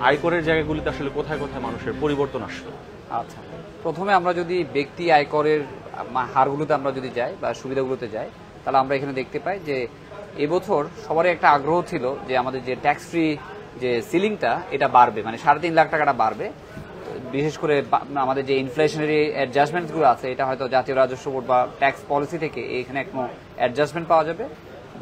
আয়করের জায়গাগুলিতে আসলে কোথায় কোথায় মানুষের পরিবর্তন আসলো? আচ্ছা, প্রথমে আমরা যদি ব্যক্তি আয়করের হারগুলোতে আমরা যদি যাই বা সুবিধাগুলোতে যাই, তাহলে আমরা এখানে দেখতে পাই যে এবছর সবারই একটা আগ্রহ ছিল যে আমাদের যে ট্যাক্স ফ্রি যে সিলিংটা এটা বাড়বে, মানে 3.5 লাখ টাকাটা বাড়বে। বিশেষ করে আমাদের যে ইনফ্লেশনারি অ্যাডজাস্টমেন্টসগুলো আছে, এটা হয়তো জাতীয় রাজস্ব বোর্ড বা ট্যাক্স পলিসি থেকে এখানে কোনো অ্যাডজাস্টমেন্ট পাওয়া যাবে,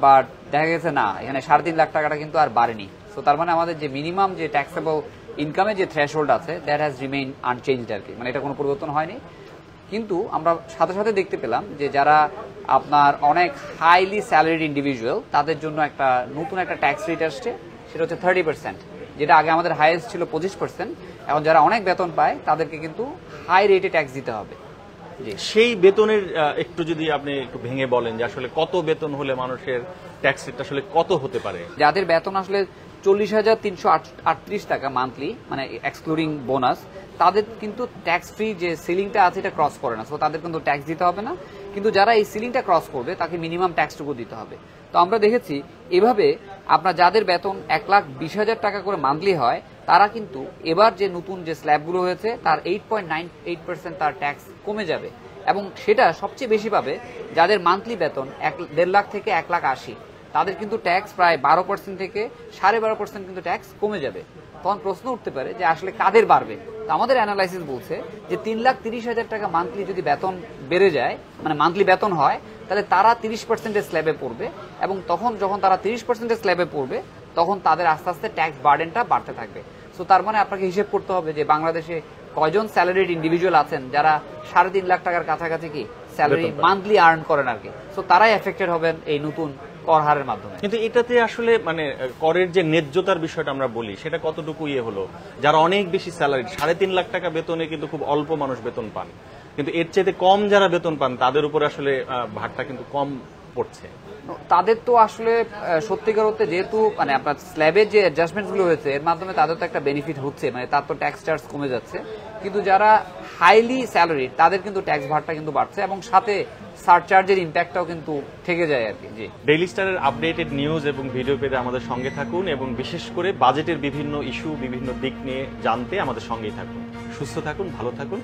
বাট দেখা গেছে না, এখানে 3.5 লাখ টাকাটা কিন্তু আর বাড়েনি। সো তার মানে আমাদের যে মিনিমাম যে ট্যাক্সেবল ইনকামের যে থ্রেশহোল্ড আছে, দ্যাট হ্যাজ রিমেইন আনচেঞ্জড আর কি, মানে এটা কোনো পরিবর্তন হয়নি। কিন্তু আমরা সাথে সাথে দেখতে পেলাম যে যারা আপনার অনেক হাইলি স্যালারিড ইন্ডিভিজুয়াল, তাদের জন্য একটা নতুন একটা ট্যাক্স রেট আসছে, সেটা হচ্ছে 30%, যেটা আগে আমাদের হাইয়েস্ট ছিল 25%। এখন যারা অনেক বেতন পায় তাদেরকে কিন্তু হাই রেটে ট্যাক্স দিতে হবে। সেই বেতনের একটু যদি আপনি একটু ভেঙে বলেন যে আসলে কত বেতন হলে মানুষের ট্যাক্স রেটটা আসলে কত হতে পারে? যাদের বেতন আসলে 40,338 টাকা মান্থলি, মানে এক্সক্লুডিং বোনাস, তাদের কিন্তু ট্যাক্স ফ্রি যে সিলিংটা আছে এটা ক্রস করে না, সো তাদের কিন্তু ট্যাক্স দিতে হবে না। কিন্তু যারা এই সিলিংটা ক্রস করবে তাকে মিনিমাম ট্যাক্সটুকু দিতে হবে। তো আমরা দেখেছি এভাবে আপনার যাদের বেতন 1,20,000 টাকা করে মান্থলি হয়, তারা কিন্তু এবার যে নতুন যে স্ল্যাবগুলো হয়েছে তার 8.98% তার ট্যাক্স কমে যাবে, এবং সেটা সবচেয়ে বেশি পাবে যাদের মান্থলি বেতন 1.5 লাখ থেকে 1,80,000, তাদের কিন্তু ট্যাক্স প্রায় 12% থেকে 12.5% কিন্তু ট্যাক্স কমে যাবে। তখন প্রশ্ন উঠতে পারে যে আসলে কাদের বাড়বে। তো আমাদের অ্যানালাইসিস বলছে যে 3,30,000 টাকা মান্থলি যদি বেতন বেড়ে যায়, মানে মান্থলি বেতন হয়, তাহলে তারা 30% স্ল্যাবে পড়বে, এবং তখন যখন তারা 30% স্ল্যাবে পড়বে তখন তাদের আস্তে আস্তে ট্যাক্স বার্ডেনটা বাড়তে থাকবে। সো তার মানে আপনাকে হিসেব করতে হবে যে বাংলাদেশে কয়জন স্যালারিড ইন্ডিভিজুয়াল আছেন যারা 3.5 লাখ টাকার কাছাকাছি কি স্যালারি মান্থলি আর্ন করেন আর কি। সো তারাই এফেক্টেড হবেন এই নতুন কর হারের মাধ্যমে। কিন্তু এটাতে আসলে মানে করের যে ন্যায্যতার বিষয়টা আমরা বলি, সেটা কতটুকু হলো? যারা অনেক বেশি স্যালারি 3.5 লাখ টাকা বেতনে কিন্তু খুব অল্প মানুষ বেতন পান, কিন্তু এর চাইতে কম যারা বেতন পান তাদের উপর আসলে ভারটা কিন্তু কম পড়ছে। তাদের তো আসলে সত্যিকার অর্থে যেহেতু মানে আপনার স্ল্যাবের যে অ্যাডজাস্টমেন্টগুলো হয়েছে এর মাধ্যমে তাদের তো একটা বেনিফিট হচ্ছে, মানে তার তো ট্যাক্স চার্জ কমে যাচ্ছে। কিন্তু যারা হাইলি স্যালারি তাদের কিন্তু ট্যাক্স ভারটা কিন্তু বাড়ছে, এবং সাথে সারচার্জের ইম্প্যাক্টটাও কিন্তু থেকে যায় আর কি। জি, ডেইলি স্টারের আপডেটেড নিউজ এবং ভিডিও পেতে আমাদের সঙ্গে থাকুন, এবং বিশেষ করে বাজেটের বিভিন্ন ইস্যু, বিভিন্ন দিক নিয়ে জানতে আমাদের সঙ্গেই থাকুন। সুস্থ থাকুন, ভালো থাকুন।